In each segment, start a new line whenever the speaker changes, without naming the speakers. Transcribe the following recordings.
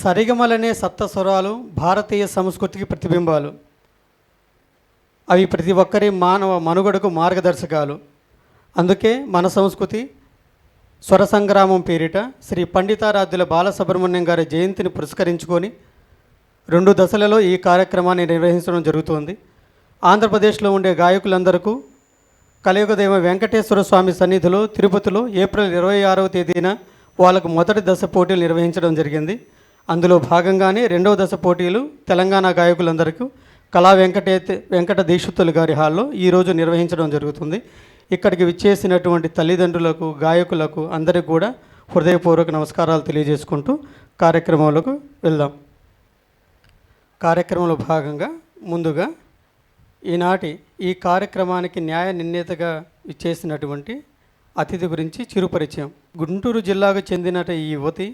సరిగమలనే సప్తస్వరాలు భారతీయ సంస్కృతికి ప్రతిబింబాలు. అవి ప్రతి ఒక్కరి మానవ మనుగడకు మార్గదర్శకాలు. అందుకే మన సంస్కృతి స్వర సంగ్రామం పేరిట శ్రీ పండితారాధ్యుల బాలసుబ్రహ్మణ్యం గారి జయంతిని పురస్కరించుకొని 2 దశలలో ఈ కార్యక్రమాన్ని నిర్వహించడం జరుగుతోంది. ఆంధ్రప్రదేశ్లో ఉండే గాయకులందరికీ కలియుగదైవ వెంకటేశ్వర స్వామి సన్నిధిలో తిరుపతిలో ఏప్రిల్ 26వ తేదీన వాళ్ళకు మొదటి దశ పోటీలు నిర్వహించడం జరిగింది. అందులో భాగంగానే 2వ దశ పోటీలు తెలంగాణ గాయకులందరికీ కళా వెంకట దీక్షితులు గారి హాల్లో ఈరోజు నిర్వహించడం జరుగుతుంది. ఇక్కడికి విచ్చేసినటువంటి తల్లిదండ్రులకు గాయకులకు అందరికీ కూడా హృదయపూర్వక నమస్కారాలు తెలియజేసుకుంటూ కార్యక్రమాలకు వెళ్దాం. కార్యక్రమంలో భాగంగా ముందుగా ఈనాటి ఈ కార్యక్రమానికి న్యాయ నిర్ణేతగా ఇచ్చేసినటువంటి అతిథి గురించి చిరుపరిచయం. గుంటూరు జిల్లాకు చెందిన ఈ యువతి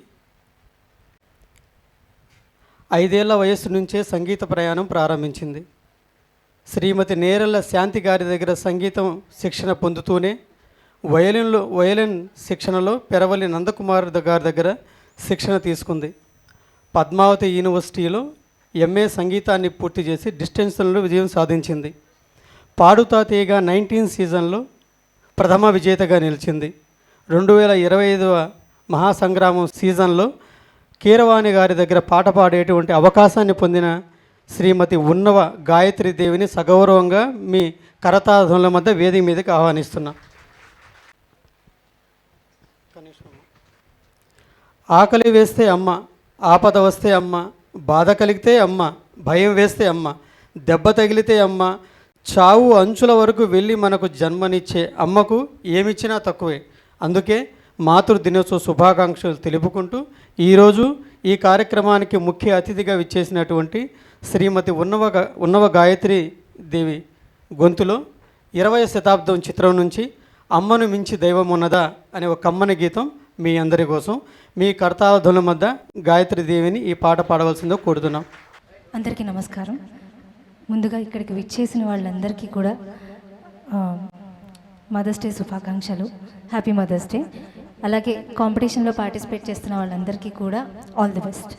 5 ఏళ్ల వయస్సు నుంచే సంగీత ప్రయాణం ప్రారంభించింది. శ్రీమతి నేరెళ్ళ శాంతి గారి దగ్గర సంగీతం శిక్షణ పొందుతూనే వయలిన్ శిక్షణలో పెరవలి నందకుమార్ గారి దగ్గర శిక్షణ తీసుకుంది. పద్మావతి యూనివర్సిటీలో ఎంఏ సంగీతాన్ని పూర్తి చేసి డిస్టెన్షన్లో విజయం సాధించింది. పాడుతా తీగ 19 సీజన్లో ప్రథమ విజేతగా నిలిచింది. 2025వ మహాసంగ్రామం సీజన్లో కీరవాణి గారి దగ్గర పాట పాడేటువంటి అవకాశాన్ని పొందిన శ్రీమతి ఉన్నవ గాయత్రి దేవిని సగౌరవంగా మీ కరతాళముల మధ్య వేదిక మీదకి ఆహ్వానిస్తున్నా. ఆకలి వేస్తే అమ్మ, ఆపద వస్తే అమ్మ, బాధ కలిగితే అమ్మ, భయం వేస్తే అమ్మ, దెబ్బ తగిలితే అమ్మ, చావు అంచుల వరకు వెళ్ళి మనకు జన్మనిచ్చే అమ్మకు ఏమిచ్చినా తక్కువే. అందుకే మాతృ దినోత్సవ శుభాకాంక్షలు తెలుపుకుంటూ ఈరోజు ఈ కార్యక్రమానికి ముఖ్య అతిథిగా విచ్చేసినటువంటి శ్రీమతి ఉన్నవ గాయత్రి దేవి గొంతులో 20వ శతాబ్దం చిత్రం నుంచి అమ్మను మించి దైవం ఉన్నదా అనే ఒక కమ్మని గీతం మీ అందరి కోసం మీ కర్తావధుల మధ్య గాయత్రి దేవిని ఈ పాట పాడవలసిందో కోరుతున్నాం.
అందరికీ నమస్కారం. ముందుగా ఇక్కడికి విచ్చేసిన వాళ్ళందరికీ కూడా మదర్స్ డే శుభాకాంక్షలు. Happy mother's day. అలాగే కాంపిటీషన్లో పార్టిసిపేట్ చేస్తున్న వాళ్ళందరికీ కూడా ఆల్ ది బెస్ట్.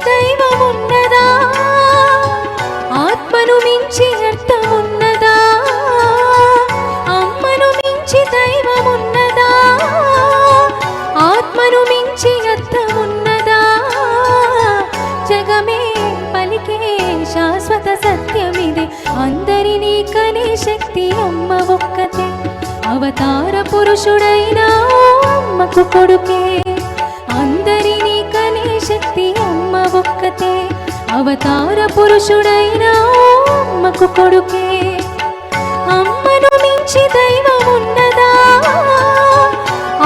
దైవమున్నదా, ఆత్మను మించి అర్థమున్నదా, అమ్మను మించి దైవమున్నదా, ఆత్మను మించి అర్థమున్నదా, జగమే పలికే శాశ్వత సత్యమిదే, అందరినీ కనే శక్తి అమ్మ ఒక్కతే, అవతార పురుషుడైన అమ్మకు కొడుకే, అందరినీ కనే శక్తి అమ్మ ఒక్కతే, అవతార పురుషుడైన అమ్మకు కొడుకే, అమ్మను మించి దైవమున్నదా,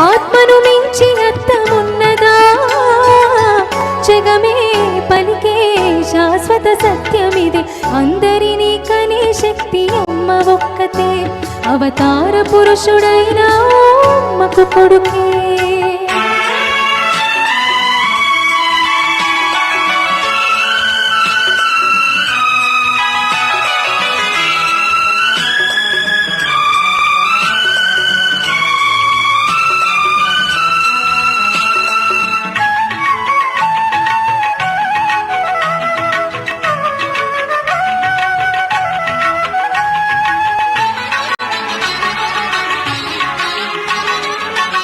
ఆత్మను మించి అర్థమున్నదా, జగమే పలికే శాశ్వత సత్యమిదే, అందరినీ కనే శక్తి అమ్మ ఒక్కతే, అవతార పురుషుడైన అమ్మకు కొడుకే.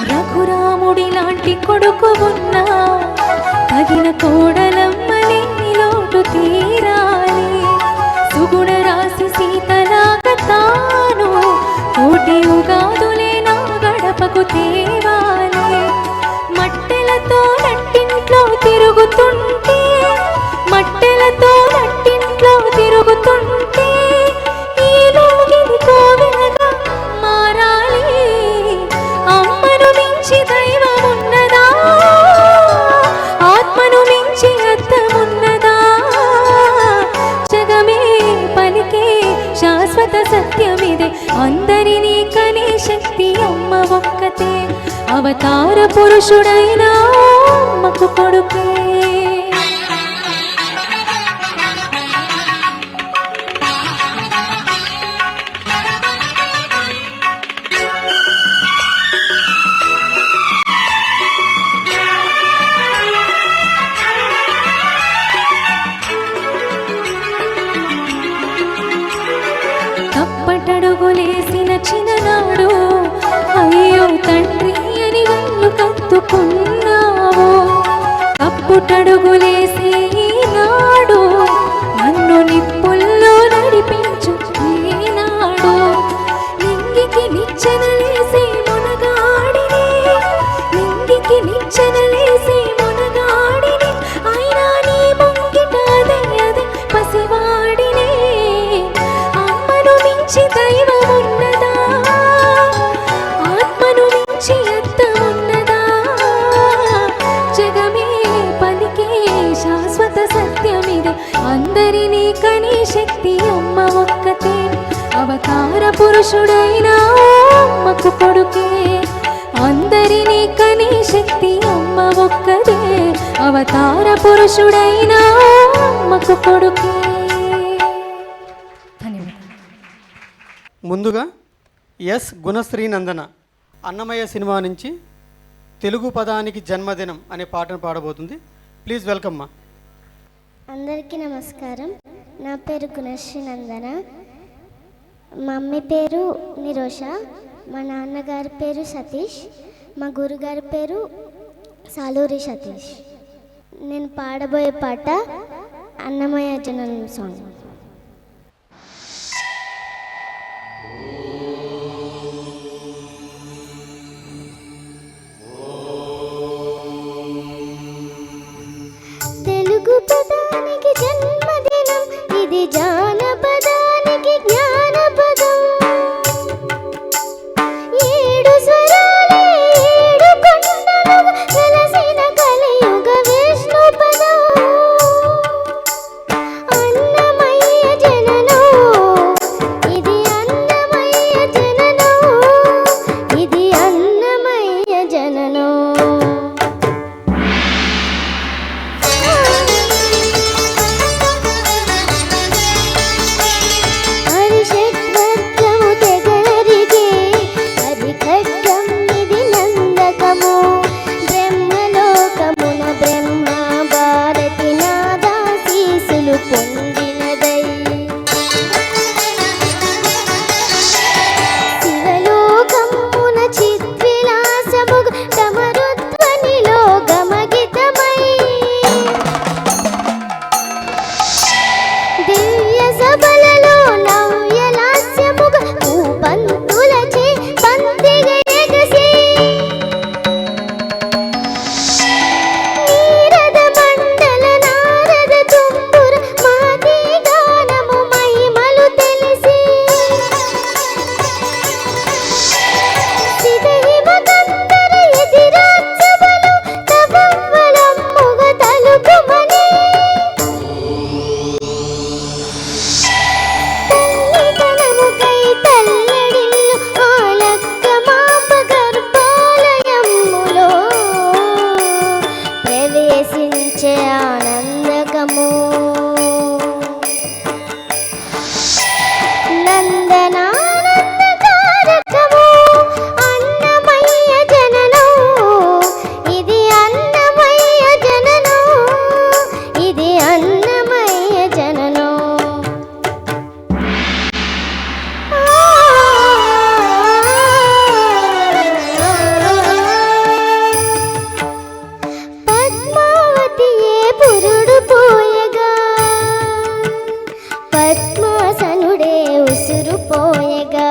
రఘురాముడి లాంటి కొడుకు ఉన్నా తగిన కోడలమ్మని లోటు తీరాలి, సుగుణ రాసి సీతలాగా తాను కోటి ఉగాదులే నా గడపకు తేవాలి, మట్టెలతో నట్టింట్లో తిరుగుతుంటే, మట్టెలతో నట్టింట్లో తిరుగుతుంటే ఈ లోగిని కోవెలగా మారాలి, అమ్మను మించి దైవమున్నదా, ఆత్మను మించి అర్థమున్నదా, అందరినీ కనే శక్తి అమ్మ ఒక్కతే అవతార పురుషుడైన అమ్మకు కొడుకే తప్పటడుగులేసిన చిన్ననాడు అయ్యో తండ్రి అని గల్లు కత్తుకున్నావు తప్పుటడుగులేసి నాడు నన్ను నిప్పుల్లో నడిపించు ఈనాడు నింగికి నిచ్చెనలేసి మునగాడిని నింగికి నిచ్చెనలేసి మునగాడిని అయినా నీ ముంగిట అదే అదే పసివాడిని అమ్మను మించి దైవం ఉన్నదా ఆత్మను మించి అత్త ఉన్నదా జగమే పలికే శాశ్వత సత్యమిదే అందరినీ కనే శక్తి అమ్మ ఒక్కతే అవతార పురుషుడైన అమ్మకు కొడుకే అందరినీ కనే శక్తి అమ్మ ఒక్కతే అవతార పురుషుడైన అమ్మకు కొడుకే
ధన్యవాదాలు.
ముందుగా ఎస్ గుణశ్రీ నందన అన్నమయ్య సినిమా నుంచి తెలుగు పదానికి జన్మదినం అనే పాటను పాడబోతుంది. ప్లీజ్ వెల్కమ్ మా.
అందరికీ నమస్కారం. నా పేరు గుణశ్రీ నందన. మా మమ్మీ పేరు నిరోష, మా నాన్నగారి పేరు సతీష్, మా గురుగారి పేరు సాలూరి సతీష్. నేను పాడబోయే పాట అన్నమయ్య జననం సాంగ్. తెలుగు పదానికి జన్మదినం ఇది జానపదానికి జ్ఞానపదం ఏడు స్వరాలే ఏడు కొండలు వెలసిన కలియుగ విష్ణు పదం అన్నమయ్య జననం ఇది అన్నమయ్య జననం ఇది అన్నమయ్య జననం హరిషడ్వర్గము తెగరిగే హరిఖడ్గం ఇది నందకము బ్రహ్మలోకమున బ్రహ్మ భారతి నాదాశీసులు పొందినదై శివలోకమున చిద్విలాసము డమరుధ్వనిలో గమగితమై దివ్య సభలలో నవ్యలాస్యముగ పూపంతులచే పంతిగ ఎగసి నీరద మండల నారద తుంబుర మాది గానము మహిమలు తెలిసి సిదహిమ గంధర ఎదిరాత్సవలు తపవ్వలమ్ముగ తలుకుమని తల్లిదనముకై తల్లడిల్లు ఆలక్క మాప గర్భాలయములో ప్రవేశించే ఆనందకము నందనానందకారకము అన్నమయ్య జననం ఇది అన్నమయ్య జననం ఇది అన్నమయ్య జననం పద్మావతియే పురుడు పోయగా పద్మాసనుడే ఉసురు పోయగా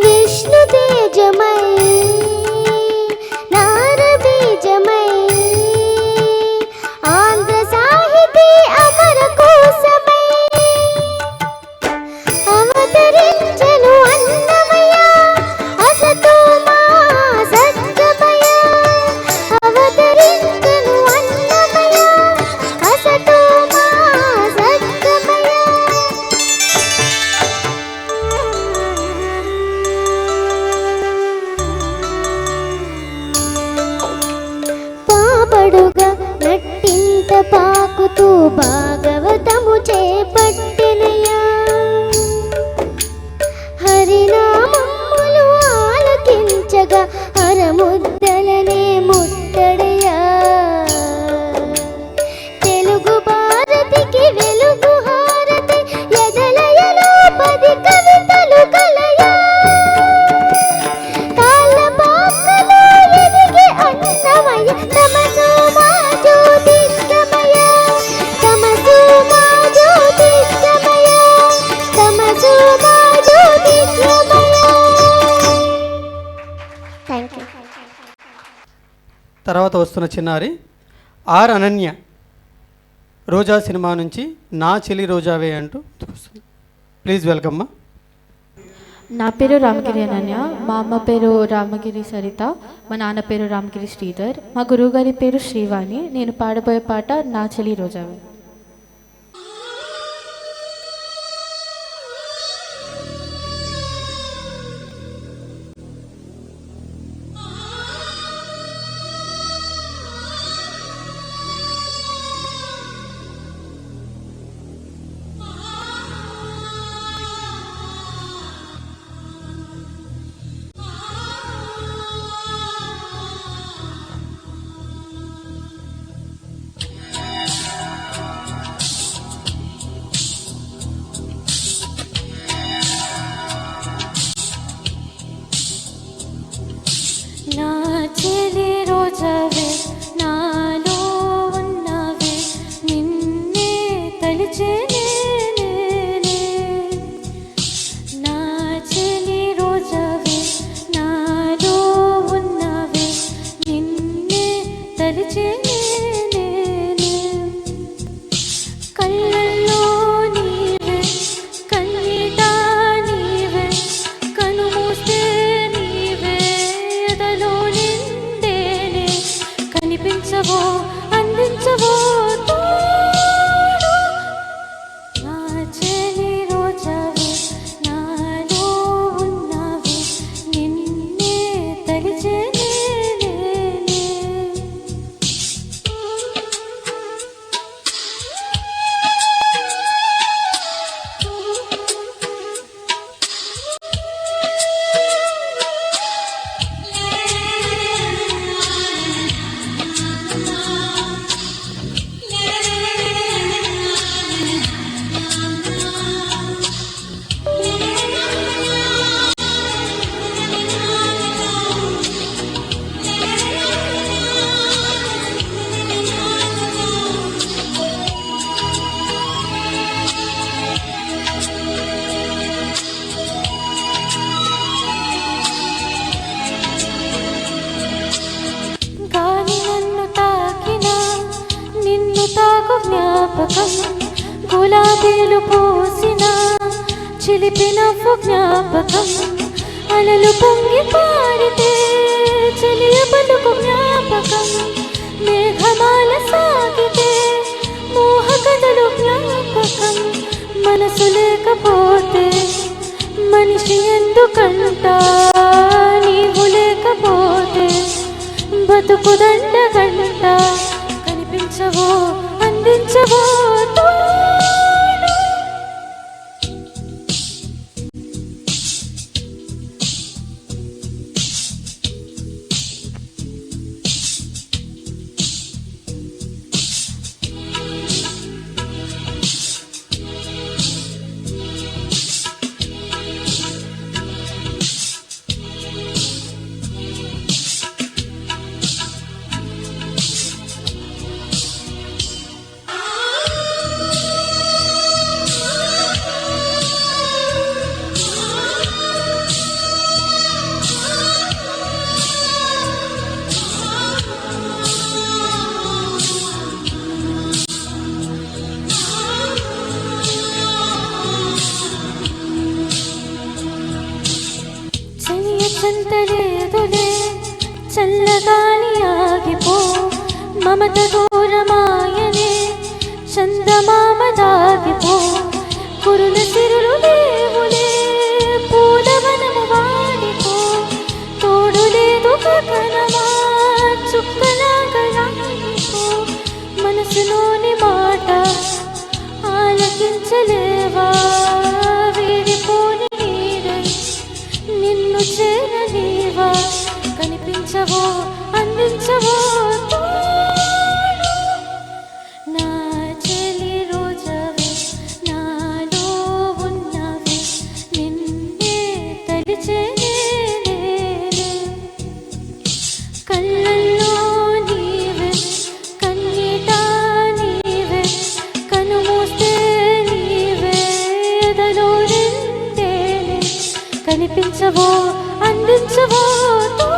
విష్ణు తేజమై నారబీజమై ఆంధ్ర సాహితీ అమర కోసమై అవతరించెను అన్నమయ్య అసతో మా సత్యమయ అవతరించెను అన్నమయ్య అసతో మా సత్యమయ భాగవతము చేపట్టెనయ్యా హరినామములు ఆలకించగా హరముద్దలనే ముట్టడయా తెలుగు భారతికి వెలుగు హారతి ఎదలయలో 10 కవితలు కలయా కాళ్ళ పాకలో ఎదిగే అన్నమయ్య తమసు మా జ్యోతిష్కమయ తమసు మా జ్యోతిష్కమయ తమసు మా జ్యోతిష్కమయ. Thank you.
తర్వాత వస్తున్న చిన్నారి ఆర్ అనన్య రోజా సినిమా నుంచి నా చెలి రోజావే అంటూ వస్తుంది. ప్లీజ్ వెల్కమ్ అమ్మా.
నా పేరు రామగిరి అనన్య, మా అమ్మ పేరు రామగిరి సరిత, మా నాన్న పేరు రామగిరి శ్రీధర్, మా గురువుగారి పేరు శ్రీవాణి. నేను పాడబోయే పాట నా చెలి రోజావే.
నా చెలి రోజావే నాలో ఉన్నవే నిన్నే తలిచేనే నా చెలి రోజావే నాలో ఉన్నవే నిన్నే తలిచేనే కళ్ళల్లో నీవే కన్నీట నీవే కనుమూస్తే నీవే ఎదలో నిండేనే కనిపించవో అందించవో తోడు నా చెలి రోజావే నాలో ఉన్నవే నిన్నే తలిచేనే గాలి నన్ను తాకినా నిన్ను తాకు జ్ఞాపకం గులాబీలు పూసిన చిలిపి నవ్వు జ్ఞాపకం అలలు పొంగి పారితే చెలియ పలుకు జ్ఞాపకం మేఘమాల సాగితే మోహ కథలు జ్ఞాపకం మనసు లేకపోతే మనిషి ఎందుకంట నీవు లేకపోతే బతుకు దండగంట కనిపించవో అందించవో తోడు చెంతలేదులే చల్లగాలి ఆగిపో మమత దూరమాయనే చందమామ దాగిపో కురుల సిరులు దేవులే పూలవనము వాడిపో తోడు లేదు గగనమా చుక్కలాగలాగిపో మనసులోని మాట నిన్ను చేరనీవా కనిపించవో అందించవో తోడు. నా చెలి రోజవే నాలో ఉన్నవే నిన్నే తలిచేనే కళ్ళల్లో నీవే కన్నీట నీవే కనుమూస్తే నీవే ఎదలో నిండేనే కనిపించవో అందించవో తోడు.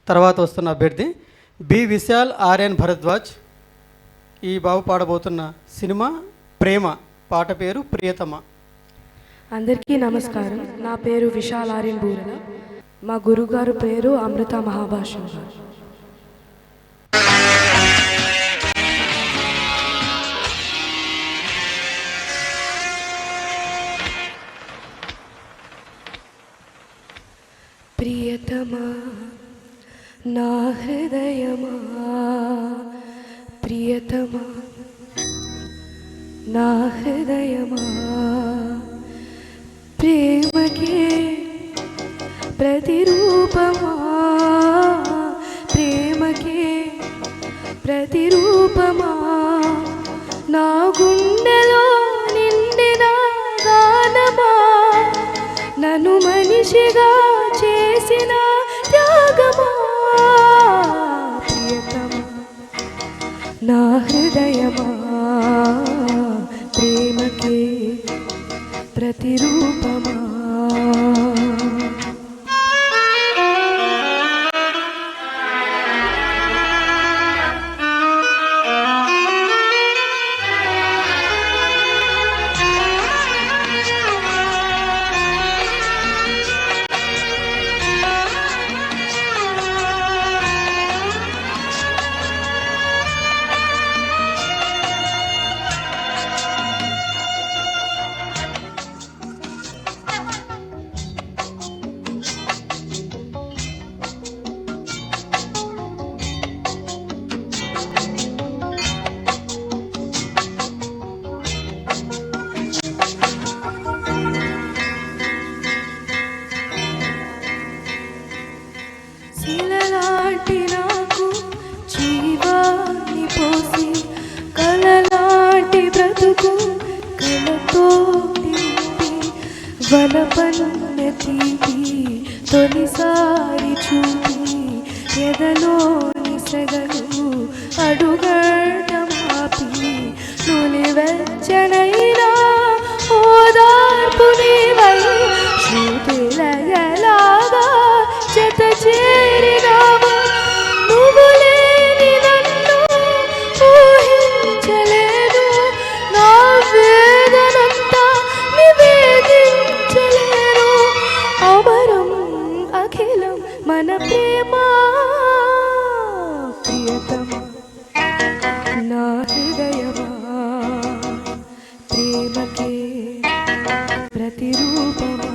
తర్వాత వస్తున్న అభ్యర్థి బి విశాల్ ఆర్యన్ భరద్వాజ్. ఈ బాబు పాడబోతున్న సినిమా ప్రేమ, పాట పేరు ప్రియతమ.
అందరికీ నమస్కారం. నా పేరు విశాల్ ఆర్యన్ బూరల. మా గురుగారు పేరు అమృత మహాభాష్యం గారు. ప్రియతమా నా హృదయమా ప్రియతమా నా హృదయమా ప్రేమకే ప్రతిరూపమా ప్రేమకే ప్రతిరూపమా నా గుండెలో నిండిన గానమా నన్ను మనిషిగా చేసిన త్యాగమా ప్రియతమా నా హృదయమా ప్రేమకే ప్రతిరూపమా. శిలలాంటి నాకు జీవాన్ని పోసి కలలాంటి బ్రతుకు కలతో నింపి వలపన్న తీపి తొలిసారి చూపి ఎదలోని సెగలు అడుగడ మాపి నులివెచ్చనైనా ఓదార్పు నీవై శృతిలయలాగా జత చేరినావు. నువ్వు లేని నన్ను ఊహించలేదు, నా వేదనంతా నివేదించలేను. అమరం అఖిలం మన ప్రేమ ప్రియతమా నా హృదయమా ప్రేమకే ప్రతిరూపమా.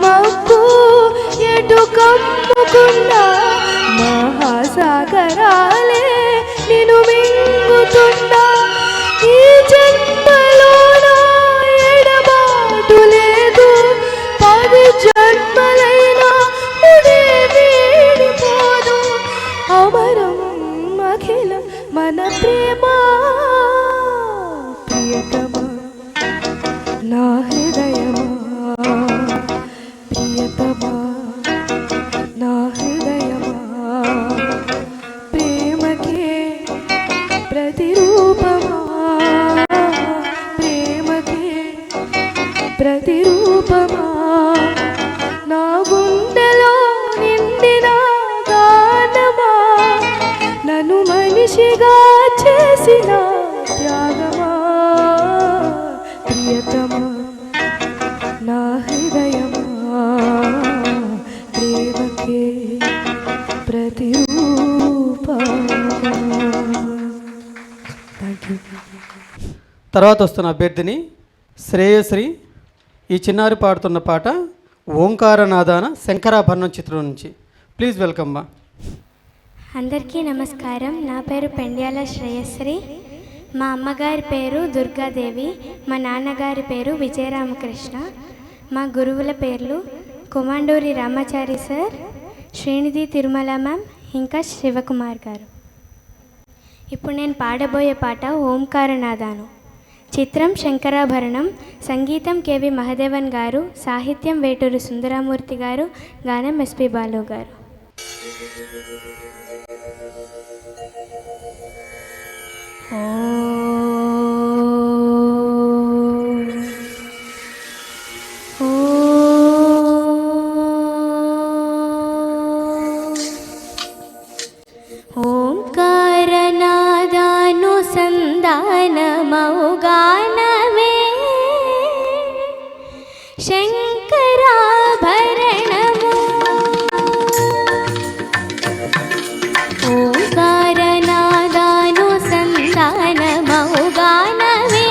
మబ్బు ఎటు కమ్ముకున్నా మహాసాగరాలే నిన్ను మింగుతున్నా. ఈ జన్మలో నా ఎడబాటు లేదు, 10 జన్మలైనా ముడి వీడిపోదు. అమరం అఖిలం మన ప్రేమ. ప్రియతమా నా హృదయమా, ప్రియతమా నా హృదయమా, ప్రేమకే ప్రతిరూపమా, ప్రేమకే ప్రతిరూపమా. నా గుండెలో నిండిన గానమా, నన్ను మనిషిగా చేసిన త్యాగమా. ప్రియతమా నా హృదయమా, ప్రేమకే ప్రతిరూపమా. Thank you.
తర్వాత వస్తున్న అభ్యర్థిని శ్రేయశ్రీ. ఈ చిన్నారి పాడుతున్న పాట ఓంకారనాదాన శంకరాభరణం చిత్రం నుంచి. ప్లీజ్ వెల్కమ్ మా.
అందరికీ నమస్కారం. నా పేరు పెండ్యాల శ్రేయశ్రీ. మా అమ్మగారి పేరు దుర్గాదేవి, మా నాన్నగారి పేరు విజయరామకృష్ణ. మా గురువుల పేర్లు కొమాండూరి రామాచారి సార్, శ్రీనిధి తిరుమల మ్యామ్, ఇంకా శివకుమార్ గారు. ఇప్పుడు నేను పాడబోయే పాట ఓంకారనాదాను. చిత్రం శంకరాభరణం, సంగీతం కేవి మహదేవన్ గారు, సాహిత్యం వేటూరి సుందరమూర్తి గారు, గానం ఎస్పి బాలు గారు.
ఓంకారనాదానుసంధానమౌగానమే శంకరాభరణము. ఓంకారనాదానుసంధానమౌగానమే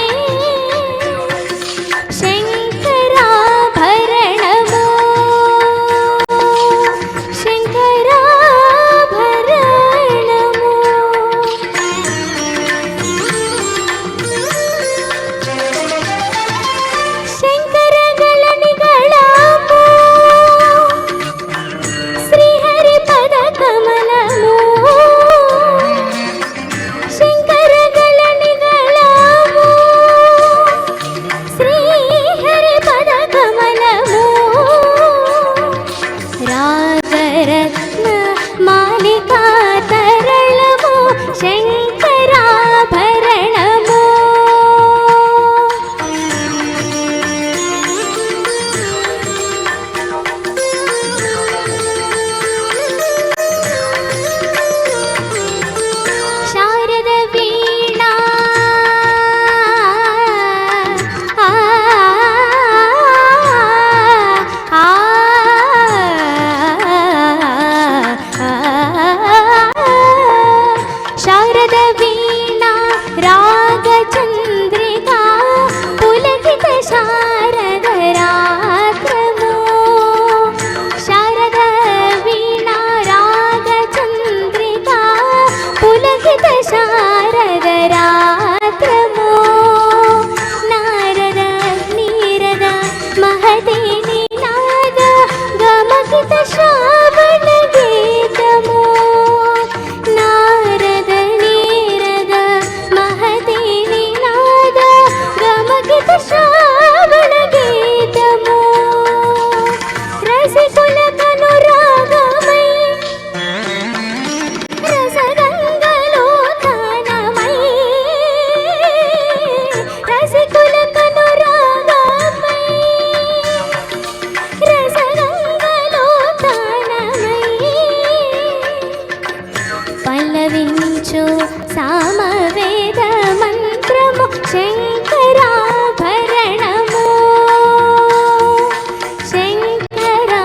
శంకరాభరణము, శంకరాభరణము. శంకరగళనిగళము, శ్రీహరి పద కమలము. శంకరగళనిగళము, శ్రీహరి పద కమలము. రాగరత్న మాలికా తరళము శంకరాభరణము. శారద వీణా శారద వీణా రాగచంద్రికా పులకిత శారద రాత్రము. శారద వీణా రాగచంద్రికా పులకిత శారద రాత్రము. నారద నీరద మహతి నినాద గమకిత శ్రావణ గీతము. నారద నీరద మహతి నినాద గమకిత శ్రావణ గీతము. రసికుల కనురాగమై రసగంగలో తానమై. రసికుల కనురాగమై రసగంగలో తానమై. పల్లవించు సామవేద మంత్రము శంకరాభరణము, శంకరాభరణము.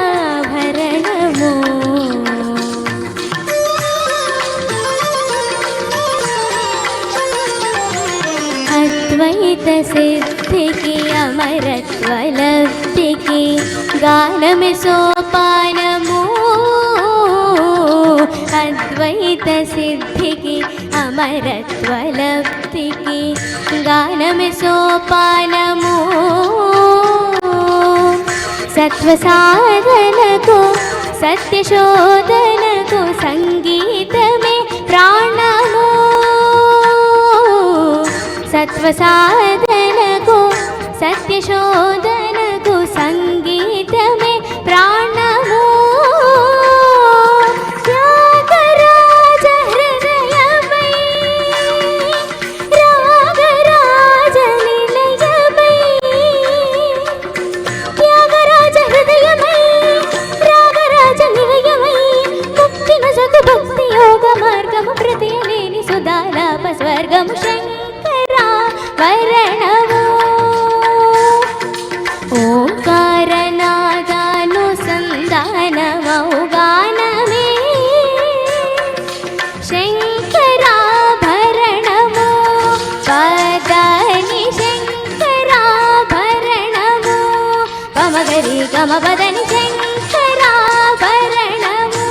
అద్వైత సిద్ధికి అమరత్వ లబ్ధికి గానమే సోపానము అద్వైత సిద్ధికి అమరత్వ లబ్ధికి గానమే సోపానము సత్వ సాధనకు సత్య శోధనకు సంగీతమే ప్రాణము సత్వ సాధనకు సత్య శోధనకు సంగీతమే ప్రాణము త్యాగరాజ హృదయమై రాగరాజ నిలయమై త్యాగరాజ హృదయమై రాగరాజ నిలయమై ముక్తి నొసగు భక్తి యోగ మార్గము ప్రతిలేని సుధాలాప స్వర్గము శంకరాభరణము ఓంకారనాదానుసంధానమౌ గానమే శంకరాభరణము పదని శంకరాభరణము పమగరి గమపదని శంకరాభరణము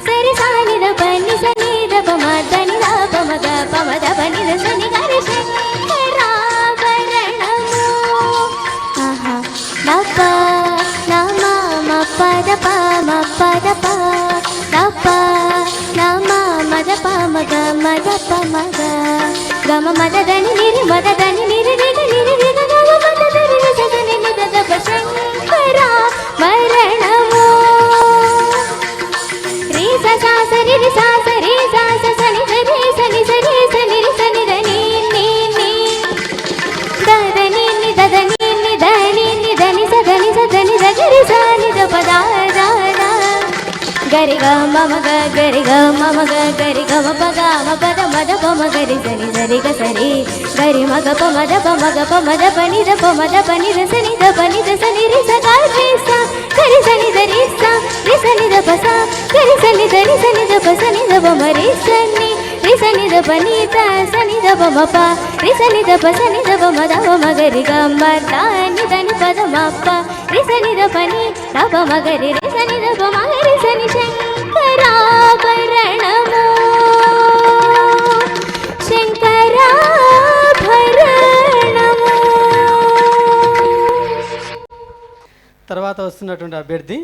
సరి సానిద పని సనిద పమదని పమగ పమద పనిద సని గరి శంకరాభరణము ఆహా నప నమ పద పమ పద ప నప నమ మద పమగ మద పమగ గమ మదని నిరి మదని నిరి నిరి నిరి నిరి గమ మదని నిరి సని నిద దప శంకరాభరణము రీ స సా స రి రి సా స రి సా స సని సని సని సని సని రి సని దని ని ని దదని ని దదని ని దని ని దని సదని సదని దగరి సని ద పద ద ద గరి గ మమ గ గరి గ మమ గ గరి గ మ ప గ మ పద మద ప మ గరి సని సరి గ సరి గరి మ గ ప మద ప మ గ ప మద ప ని ద ప మద ప ని ద సని ద ప ని ద సని రి స గ రి స గరి సని ద రి స రి సని ద ప స గరి సని ద రి సని ద ప సని ద ప మ రి సని రి సని ద ప ని ద సని ద ప మ ప రి సని ద ప సని ద ప మ ద ప మ గరి గ మ ద ని ద ని ప ద మ ప రి సని ద ప ని ద ప మ గరి రి సని ద ప మ గరి సని శంకరాభరణము శంకరాభరణము.
తర్వాత వస్తున్నటువంటి అభ్యర్థి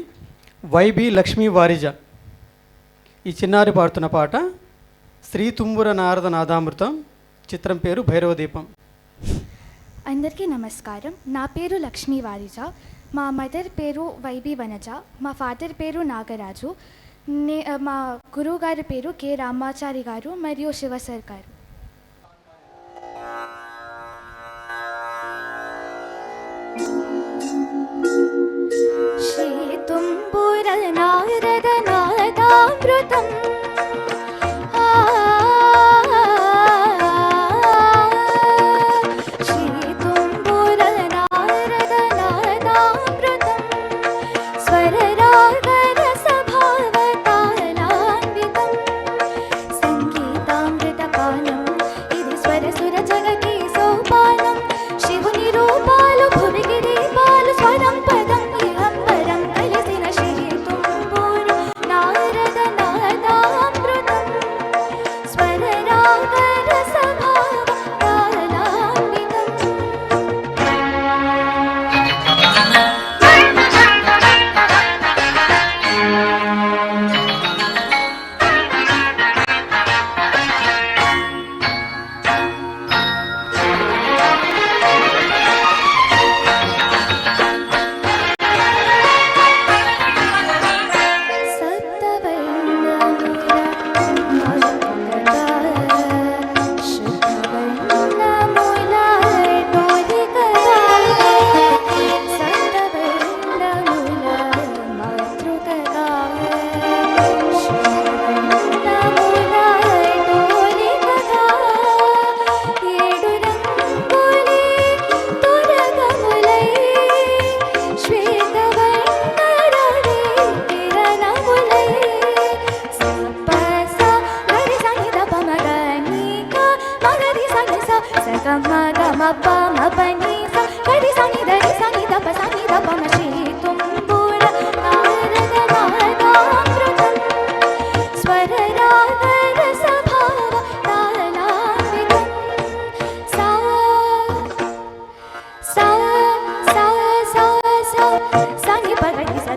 వైబి లక్ష్మీ వారిజ. ఈ చిన్నారి పాడుతున్న పాట శ్రీ తుంబుర నారద నాదామృతం, చిత్రం పేరు భైరవ దీపం.
అందరికీ నమస్కారం. నా పేరు లక్ష్మీ వారిజ. మా మదర్ పేరు వైబి వనజ. మా ఫాదర్ పేరు నాగరాజు. మా గురువు గారి పేరు కె రామాచారి గారు మరియు శివసర్ గారు. శ్రీ తుంబుర నారద నాదామృతం సంగీతామృత పాన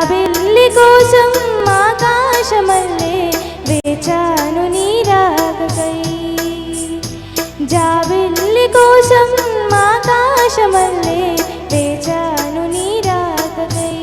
జాబిల్లి కోసం ఆకాశమల్లే వేచాను నీ రాకకై జాబిల్లి కోసం ఆకాశమల్లే వేచాను నీ రాకకై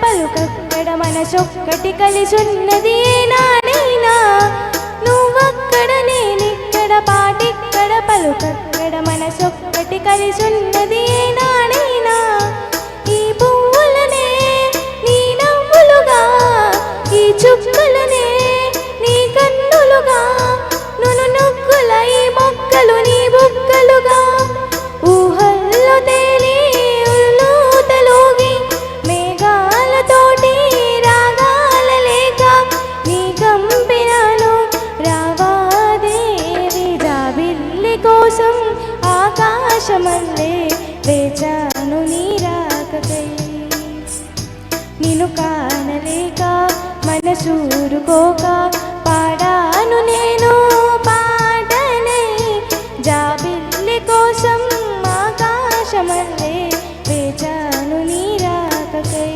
పలుకక్కడ మనసొక్కటి కలిసున్నది ఏనాడైనా నువ్వక్కడ నేనిక్కడ పాటిక్కడ పలుకక్కడ మనసొక్కటి కలిసున్నది ఏనాడైనా ఈ పువ్వులనే నీ నవ్వులుగా ఈ చుక్కలనే నీ కన్నులుగా నును నొక్కుల ఈ మొక్కలు నీ బుక్కలుగా ఊహల్లో తేలి ఉల్లుతలోగి మేఘాలతోటి రాగాల లేక నీ కంపినాను రావాదేవి జాబిల్లి కోసం ఆకాశమల్లే వేచాను నీ రాకకై నిన్ను కానలేక మనసూరుకోక పాడాను నేను పాటనై జాబిల్లి కోసం ఆకాశమల్లే వేచాను నీ రాకకై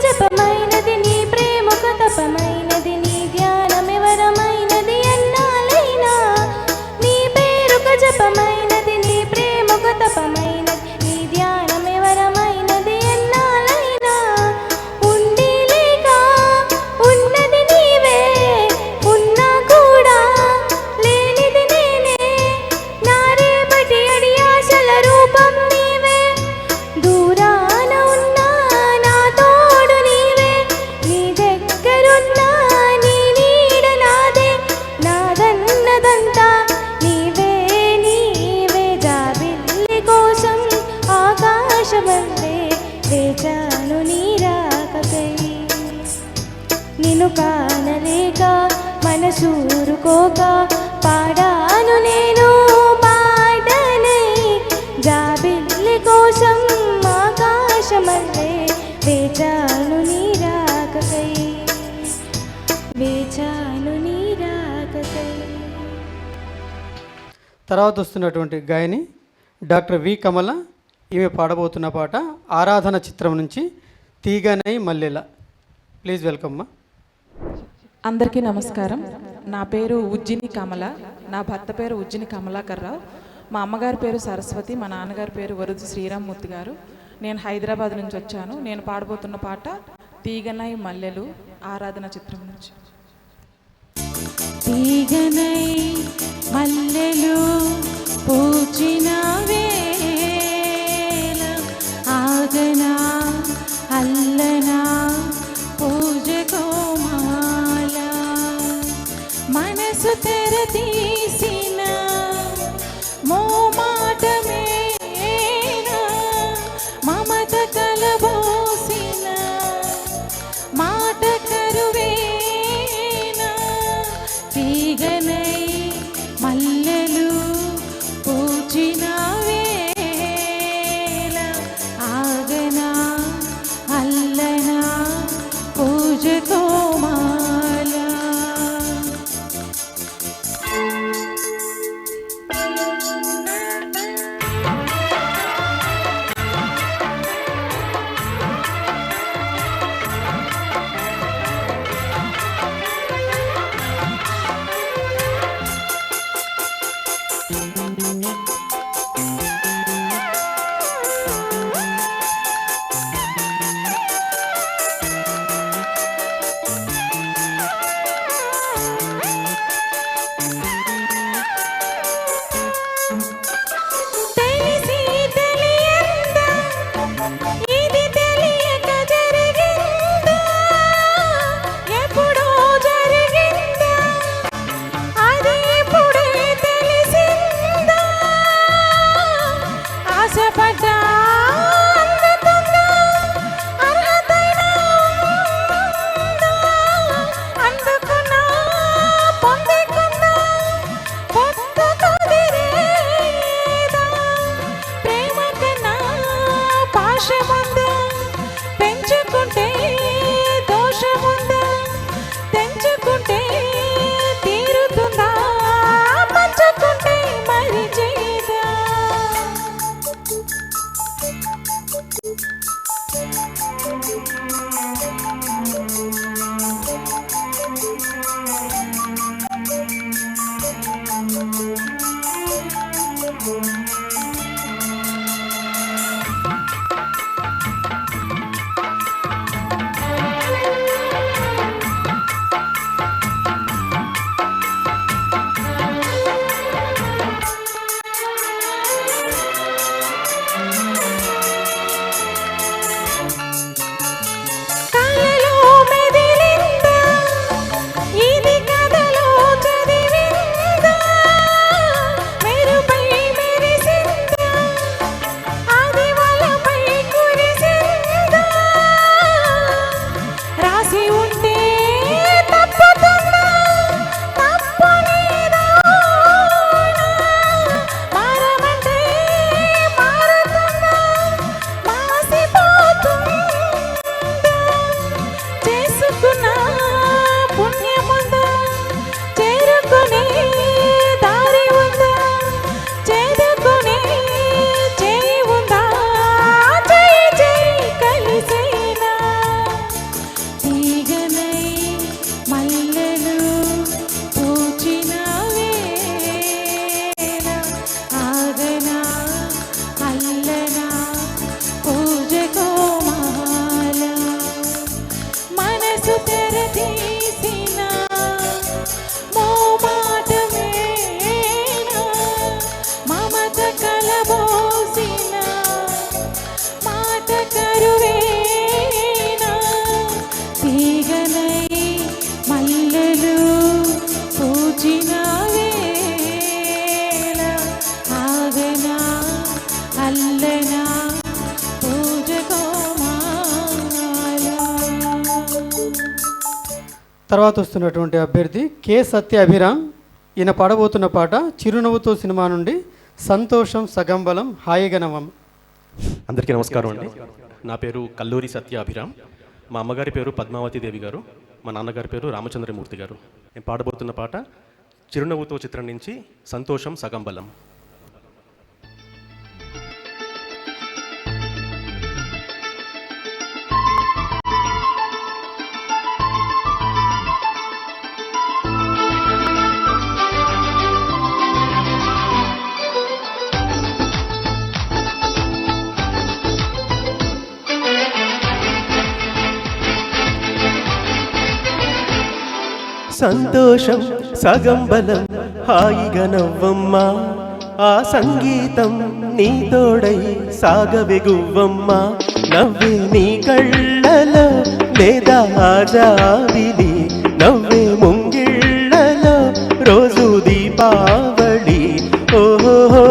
జపమైనది నీ ప్రేమకు తపమైనది నీ ధ్యానమెవరమైనది ఎన్నాలైనా నీ పేరుక జపమైనది నీ ప్రేమకు తపమైనది నీ ధ్యానమెవరమైనది ఎన్నాలైనా ఉండి లేక ఉన్నది నీవే ఉన్నా కూడా లేనిది నేనే నా రేపటి అడి ఆశల రూపం నీవే దూరాన ఉన్నా నా తోడు నీవే నీ దగ్గరున్నా నీ నీడ నాదే నాదన్నదంతా నీవే నీవే జాబిల్లి కోసం ఆకాశమల్లే వేచాను నీ రాకకై నిన్ను కానలేక మనసూరుకోక పాడాను నేను పాటనై జాబిల్లి కోసం ఆకాశమల్లే వేచాను నీ రాకకై వేచాను నీ రాకకై
తర్వాత వస్తున్నటువంటి గాయని డాక్టర్ వి కమల. ఈమె పాడబోతున్న పాట ఆరాధన చిత్రం నుంచి తీగనై మల్లెల. ప్లీజ్ వెల్కమ్ మా.
అందరికీ నమస్కారం. నా పేరు ఉజ్జిని కమల. నా భర్త పేరు ఉజ్జిని కమలాకర్రావు. మా అమ్మగారి పేరు సరస్వతి, మా నాన్నగారి పేరు వరుది శ్రీరామ్మూర్తి గారు. నేను హైదరాబాద్ నుంచి వచ్చాను. నేను పాడబోతున్న పాట తీగనై మల్లెలు, ఆరాధన చిత్రం నుంచి.
తీగనై మల్లెలు పూచిన వేళ ఆగనా అల్లనా పూజకో మాల మనసు తెర తీసిన మోమాటమేనా మమత కలబోసిన మాట కరువేనా తీగనై మల్లెలు పూచిన
తర్వాత వస్తున్నటువంటి అభ్యర్థి కె సత్య అభిరామ్. ఈయన పాడబోతున్న పాట చిరునవ్వుతో సినిమా నుండి సంతోషం సగంబలం హాయిగా నవం.
అందరికీ నమస్కారం అండి. నా పేరు కల్లూరి సత్య అభిరామ్. మా అమ్మగారి పేరు పద్మావతి దేవి గారు, మా నాన్నగారి పేరు రామచంద్రమూర్తి గారు. నేను పాడబోతున్న పాట చిరునవ్వుతో చిత్రం నుంచి సంతోషం సగంబలం.
సంతోషం సగం బలం హాయిగా నవ్వమ్మా, ఆ సంగీతం నీ తోడై సాగవెగువ్వమ్మా. నవ్వే నీ కళ్ళలో లేదా జాబిలి, నవ్వే ముంగిళ్ళలో రోజు దీపావళి. ఓహో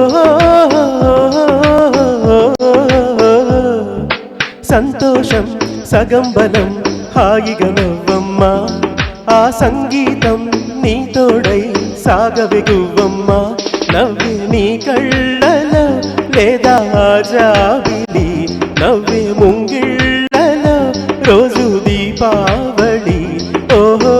సంతోషం సగం బలం హాయిగా నవ్వమ్మా, ఆ సంగీతం నీ తోడై సాగవెగువ్వమ్మా. నవ్వే నీ కళ్ళలో లేదా జాబిలి, నవ్వే ముంగిళ్ళలో రోజు దీపావళి. ఓహో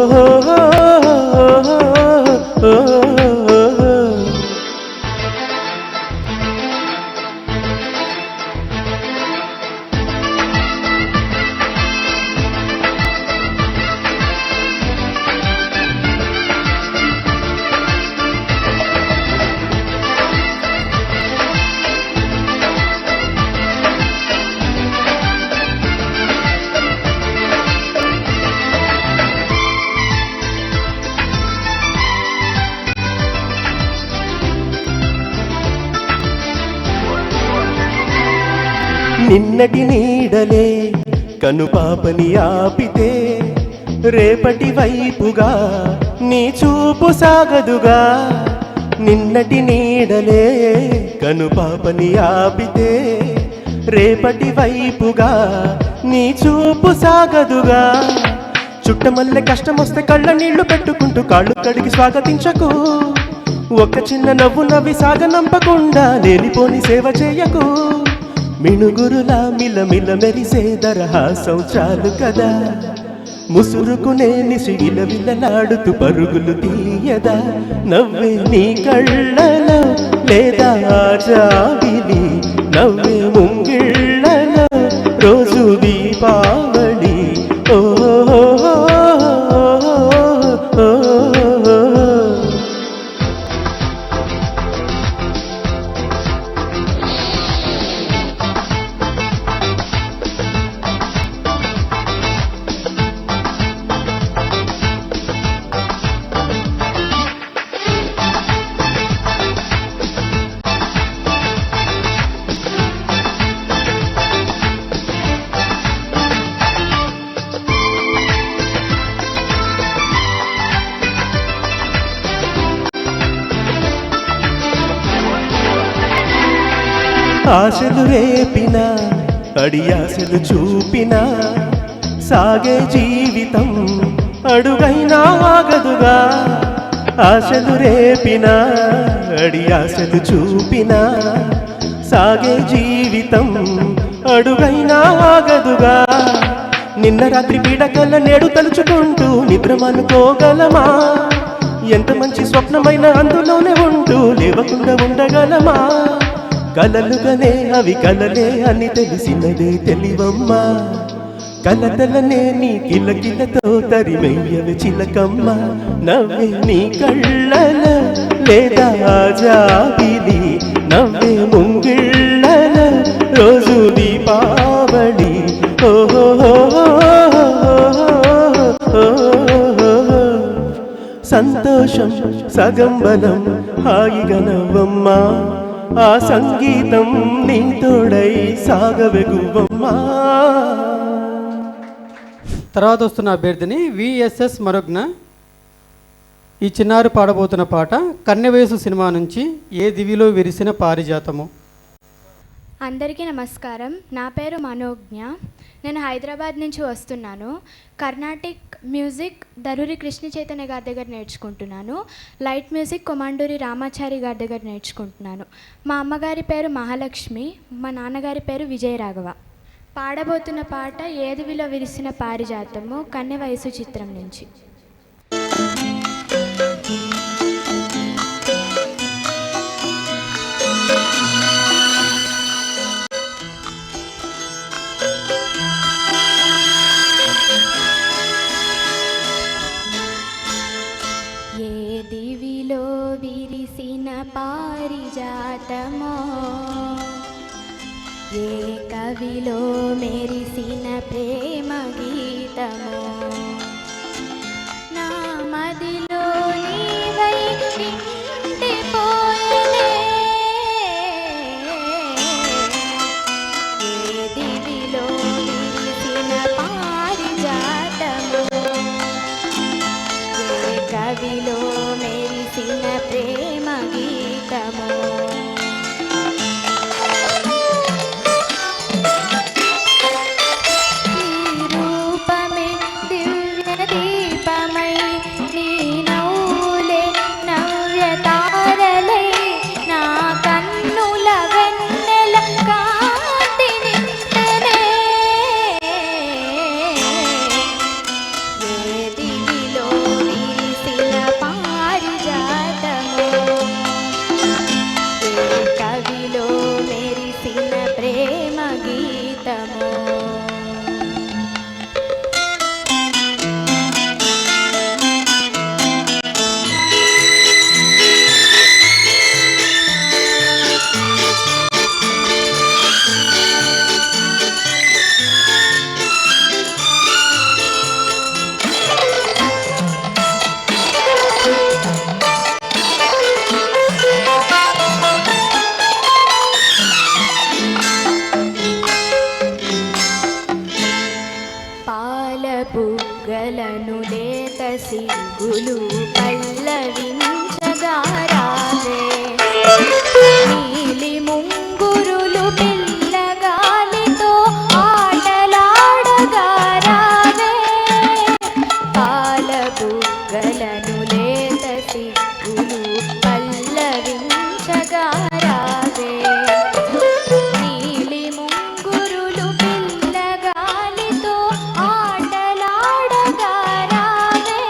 నిన్నటి నీడలే కనుపాపని ఆపితే రేపటి వైపుగా నీ చూపు సాగదుగా. నిన్నటి నీడలే కనుపాపని ఆపితే రేపటి వైపుగా నీ చూపు సాగదుగా. చుట్టమల్లె కష్టమొస్తే కళ్ళ నీళ్లు పెట్టుకుంటూ కాళ్ళు కడిగి స్వాగతించకు. ఒక చిన్న నవ్వు నవ్వి సాగనంపకుండా లేనిపోని సేవ చేయకు. మినుగురులా మిలమిల మెరిసే దరహాసం చాలు కదా, ముసురుకునే నిసిగిల విలలాడుతూ పరుగులు తీయదా. నవ్వే నీ కళ్ళలో లేదా జాబిలి, నవ్వే ముంగిళ్ళలో రోజు దీపావళి. ఆశలు రేపిన అడియాశలు చూపిన సాగే జీవితం అడుగైనా ఆగదుగా. ఆశలు రేపిన అడియాశలు చూపిన సాగే జీవితం అడుగైనా ఆగదుగా. నిన్న రాత్రి పీడకల నేడు తలుచుకుంటూ నిద్రమనుకోగలమా? ఎంత మంచి స్వప్నమైన అందులోనే ఉంటూ లేవకుండా ఉండగలమా? కలలుగానే అవి కలలే అని తెలిసినదే తెలివమ్మా. కలతలనే నీ కిలకిలతో తరిమెయ్యవి చిలకమ్మ. నవ్వే నీ కళ్ళలో లేదా జాబిలి, నవ్వే ముంగిళ్ళలో రోజు దీపావళి. ఓహో సంతోషం సగం బలం హాయిగా నవ్వమ్మా, ఆ సంగీతం నీ తోడై సాగవెగువ్వమ్మా.
తర్వాత వస్తున్న అభ్యర్థిని విఎస్ఎస్ మరుగ్న. ఈ చిన్నారి పాడబోతున్న పాట కన్నెవేసు సినిమా నుంచి ఏ దివిలో విరిసిన పారిజాతము.
అందరికీ నమస్కారం. నా పేరు మనోజ్ఞ. నేను హైదరాబాద్ నుంచి వస్తున్నాను. కర్ణాటిక్ మ్యూజిక్ దరూరి కృష్ణ చైతన్య గారి దగ్గర నేర్చుకుంటున్నాను. లైట్ మ్యూజిక్ కొమాండూరి రామాచారి గారి దగ్గర నేర్చుకుంటున్నాను. మా అమ్మగారి పేరు మహాలక్ష్మి, మా నాన్నగారి పేరు విజయరాఘవ. పాడబోతున్న పాట ఏదివిలో విరిసిన పారిజాతము కన్నె వయసు చిత్రం నుంచి.
దివిలో విరిసిన పారిజాతమో, ఏ కవిలో మెరిసిన ప్రేమ గీతమో, నా మదిలో నీవై నిండిపోయెనే. ఏ దివిలో విరిసిన పారిజాతమో, ఏ కవిలో మెరిసిన ప్రేమ గీతమో. నీ రూపమే దివ్య దీపమై, నీ నవ్వులే నవ్య తారలై, నా కన్నుల వెన్నెల కాంతి నింపెనే. ఏ దివిలో విరిసిన పారిజాతమో, ఏ కవిలో మెరిసిన ప్రేమ గీతమో. పాల బుగ్గలను లేత సిగ్గులు పల్లవించగా రావే, నీలి ముంగురులు పిల్లగాలితో ఆటలాడగా రావే. పాల బుగ్గలను లేత సిగ్గులు పల్లవించగా రావే, నీలి ముంగురులు పిల్లగాలితో ఆటలాడగా రావే.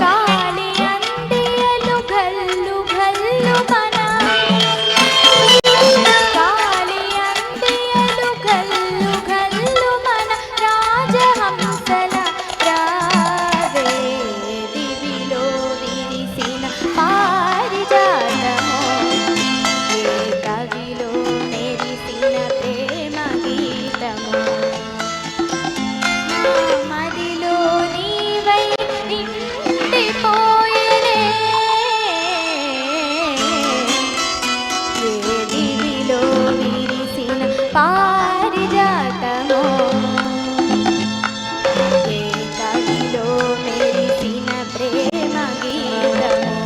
కాలి అందియలు గల్లు గల్లు మన, కాలి అందియలు గల్లు గల్లు మన రాజహంసల రావే. దివిలో విరిసిన పారిజాతమో, ఏ కవిలో మెరిసిన ప్రేమ గీతమో. నా మదిలో నీవై నిండిపోయెనే. ఏ దివిలో విరిసిన పారిజాతమో, ఏ కవిలో మెరిసిన ప్రేమ గీతమో.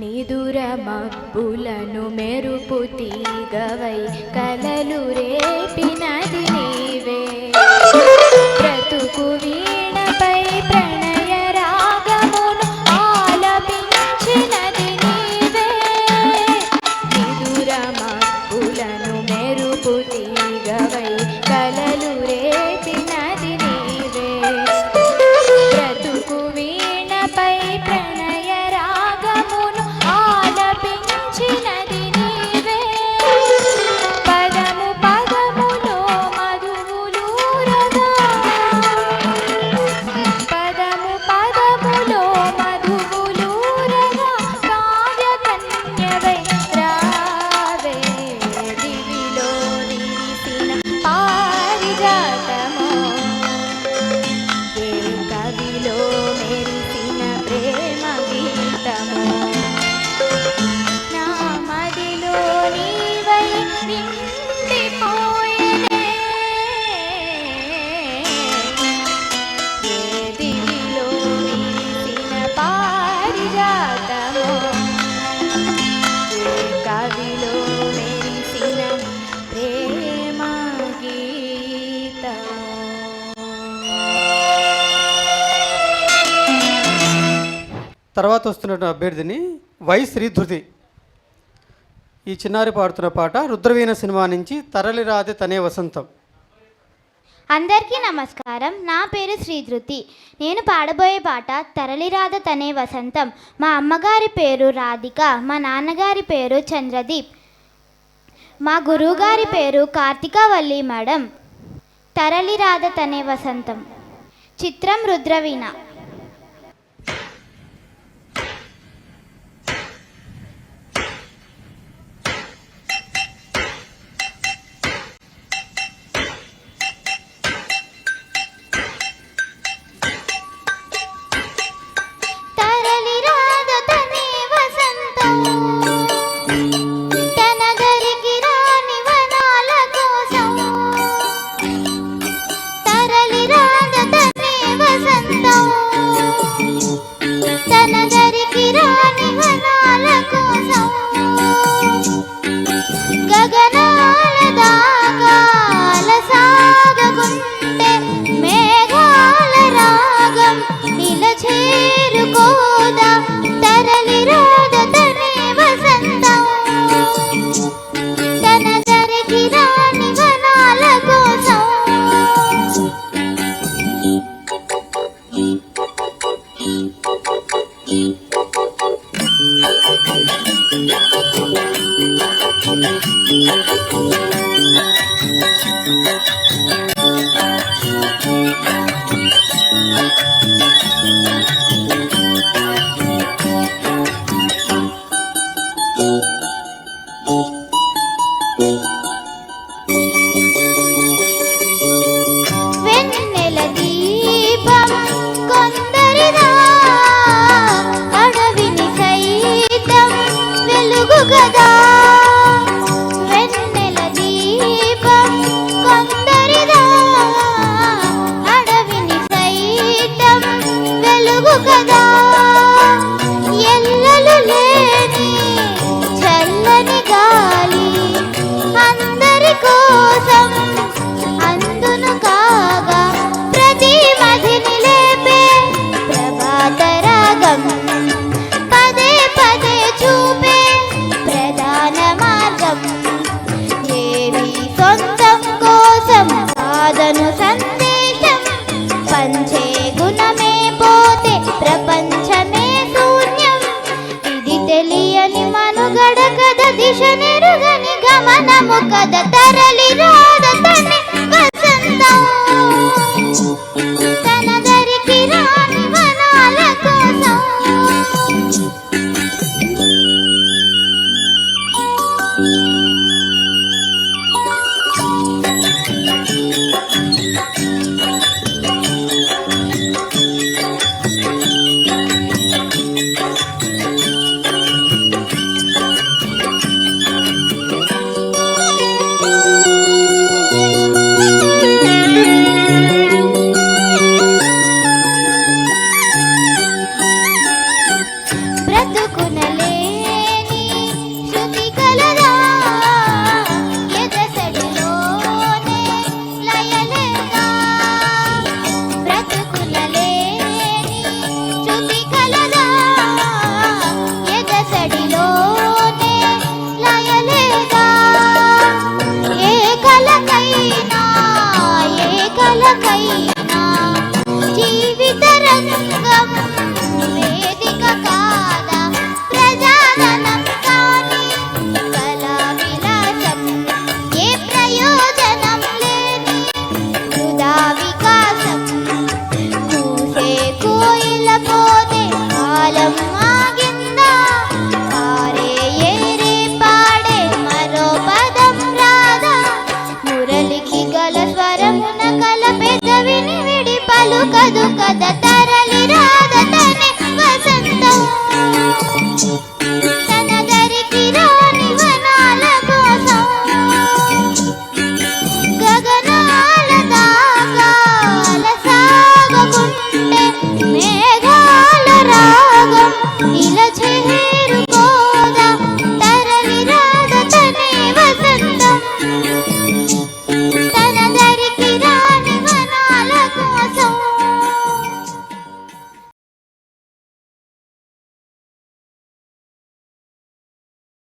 నిదుర మబ్బులను మెరుపు తీగవై కలలు రేపినది నీవే. బ్రతుకు వీణపై ప్రణయ రాగమును ఆలపించినది నీవే. నిదుర మబ్బులను మెరుపు తీగవై కలలు రేపినది నీవే. బ్రతుకు వీణపై ప్రణయ రాగమును ఆలపించినది నీవే. పదము పదములో మధువులు
తర్వాత వస్తున్న అభ్యర్థిని వై శ్రీధృతి. ఈ చిన్నారి పాడుతున్న పాట రుద్రవీణ సినిమా నుంచి తరలి రాధే తనే వసంతం.
అందరికీ నమస్కారం. నా పేరు శ్రీధృతి. నేను పాడబోయే పాట తరలిరాధ తనే వసంతం. మా అమ్మగారి పేరు రాధిక, మా నాన్నగారి పేరు చంద్రదీప్, మా గురువుగారి పేరు కార్తికవల్లి మేడం. తరలిరాధ తనే వసంతం. చిత్రం రుద్రవీణ. కదా